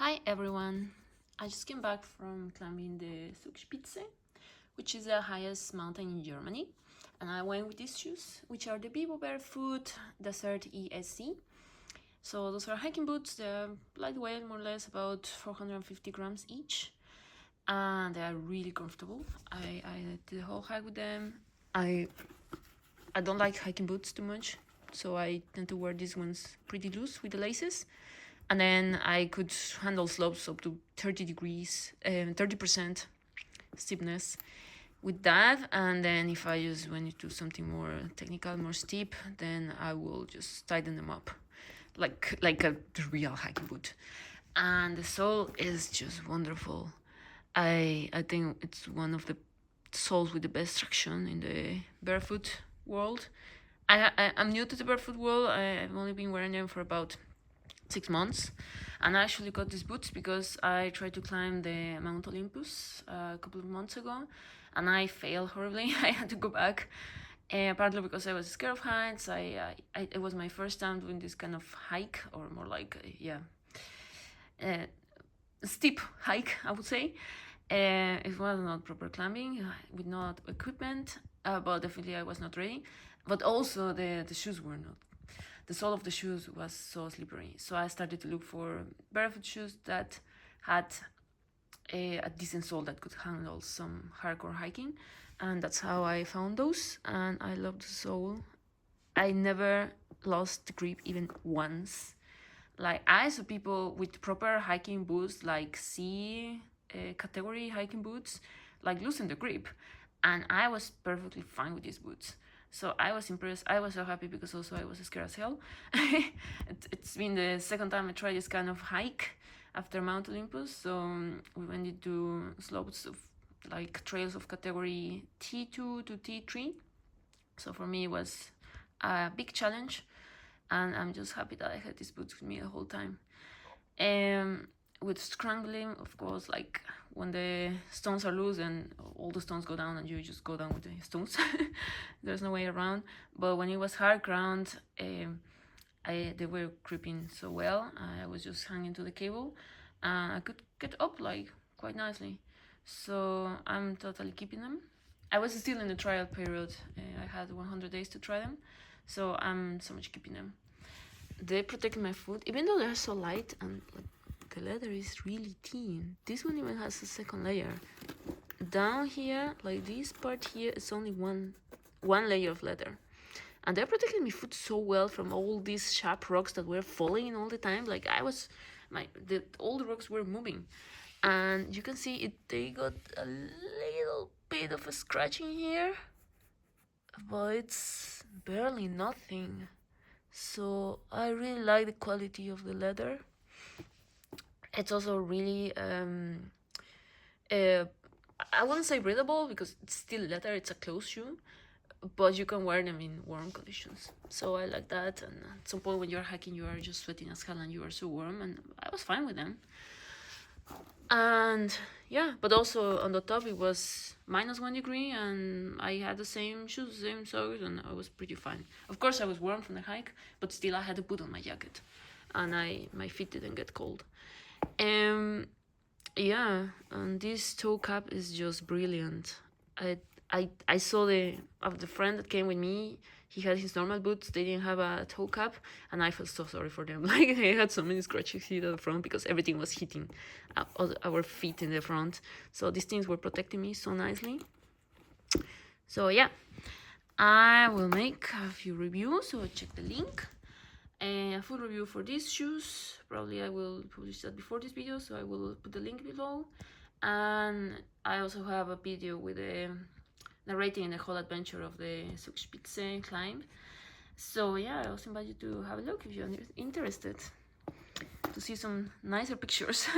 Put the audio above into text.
Hi everyone! I just came back from climbing the Zugspitze, which is the highest mountain in Germany, and I went with these shoes, which are the Bibo Barefoot Desert ESC. So those are hiking boots. They're lightweight, more or less about 450 grams each, and they are really comfortable. I did the whole hike with them. I don't like hiking boots too much, so I tend to wear these ones pretty loose with the laces. And then I could handle slopes up to 30 degrees, 30% steepness with that. And then if I just want to do something more technical, more steep, then I will just tighten them up like a real hiking boot. And the sole is just wonderful. I think it's one of the soles with the best traction in the barefoot world. I'm new to the barefoot world. I've only been wearing them for about 6 months, and I actually got these boots because I tried to climb the Mount Olympus a couple of months ago, and I failed horribly. I had to go back, partly because I was scared of heights. It was my first time doing this kind of hike, or more like steep hike, I would say. It was not proper climbing with not equipment, but definitely I was not ready. But also the shoes were not. The sole of the shoes was so slippery, so I started to look for barefoot shoes that had a decent sole that could handle some hardcore hiking, and that's how I found those. And I love the sole. I never lost the grip even once. Like, I saw people with proper hiking boots, like C category hiking boots, like losing the grip, and I was perfectly fine with these boots. So I was impressed. I was so happy because also I was scared as hell. It's been the second time I tried this kind of hike after Mount Olympus. So we went into slopes of like trails of category T2 to T3. So for me it was a big challenge, and I'm just happy that I had these boots with me the whole time. With scrambling, of course, like when the stones are loose and all the stones go down and you just go down with the stones. There's no way around. But when it was hard ground, they were creeping so well. I was just hanging to the cable, and I could get up like quite nicely. So I'm totally keeping them. I was still in the trial period. I had 100 days to try them, so I'm so much keeping them. They protect my foot, even though they're so light and like the leather is really thin. This one even has a second layer. Down here, like this part here, it's only one layer of leather. And they're protecting my foot so well from all these sharp rocks that were falling all the time. Like all the rocks were moving. And you can see it, they got a little bit of a scratching here, but it's barely nothing. So I really like the quality of the leather. It's also really I wouldn't say breathable because it's still leather, it's a closed shoe, but you can wear them in warm conditions. So I like that. And at some point when you're hiking, you are just sweating as hell and you are so warm, and I was fine with them. And yeah, but also on the top it was -1 degree, and I had the same shoes, same socks, and I was pretty fine. Of course I was warm from the hike, but still I had to put on my jacket, and my feet didn't get cold. Yeah, and this toe cap is just brilliant. I saw the friend that came with me. He had his normal boots. They didn't have a toe cap, and I felt so sorry for them. Like, they had so many scratches here at the front because everything was hitting our feet in the front. So these things were protecting me so nicely. So yeah, I will make a few reviews. So check the link. A full review for these shoes. Probably I will publish that before this video, so I will put the link below. And I also have a video with a narrating the whole adventure of the Zugspitze climb. So yeah, I also invite you to have a look if you're interested to see some nicer pictures.